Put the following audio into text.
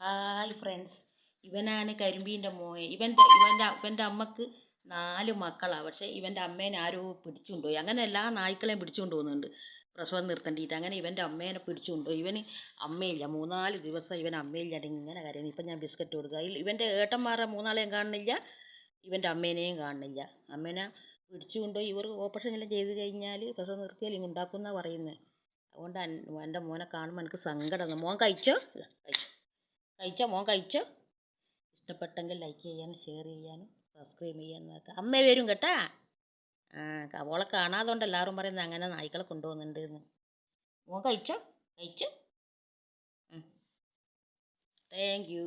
Hi friends, ഇവനാണ് കരിമ്പീൻ്റെ മോൻ. ഇവൻ്റെ അമ്മക്ക് 4 മക്കളാണ്. പക്ഷേ ഇവൻ്റെ അമ്മേനെ ആരോ പിടിച്ചുകൊണ്ടുപോയി. അങ്ങനെ എല്ലാ നായ്ക്കളെയും പിടിച്ചുകൊണ്ട് പോകുന്നുണ്ട് പ്രസവം നിർത്തേണ്ടിയിട്ട്. അങ്ങനെ ഇവൻ്റെ അമ്മേനെ പിടിച്ചുകൊണ്ടുപോയി. ഇവന് അമ്മയില്ല. 3-4 ദിവസം ഇവൻ അമ്മയില്ലാണ്ട് ഇങ്ങനെ കരയുന്നു. ഇപ്പം ഞാൻ ബിസ്ക്കറ്റ് കൊടുക്കുക. ഇവൻ്റെ ഏട്ടന്മാരെ 3 കാണുന്നില്ല, ഇവൻ്റെ അമ്മേനെയും കാണുന്നില്ല. അമ്മേനെ പിടിച്ചുകൊണ്ടുപോയി. ഇവർ ഓപ്പറേഷൻ എല്ലാം ചെയ്ത് കഴിഞ്ഞാൽ പ്രസവം നിർത്തിയാൽ ഇങ്ങ് ഉണ്ടാക്കുമെന്നാണ് പറയുന്നത്. അതുകൊണ്ട് എൻ്റെ മോനെ കാണുമ്പോൾ എനിക്ക് സങ്കടം. മോൻ കഴിച്ചോ? കഴിച്ചോ മോൻ കഴിച്ചോ? ഇഷ്ടപ്പെട്ടെങ്കിൽ ലൈക്ക് ചെയ്യാനും ഷെയർ ചെയ്യാനും സബ്സ്ക്രൈബ് ചെയ്യാനും ഒക്കെ. അമ്മ വരും കേട്ടാ. അവളെ കാണാതുകൊണ്ട് എല്ലാവരും പറയുന്നത് അങ്ങനെ നായ്ക്കളെ കൊണ്ടുപോകുന്നുണ്ട് എന്ന്. മോൻ കഴിച്ചോ? കഴിച്ചോ? Thank you.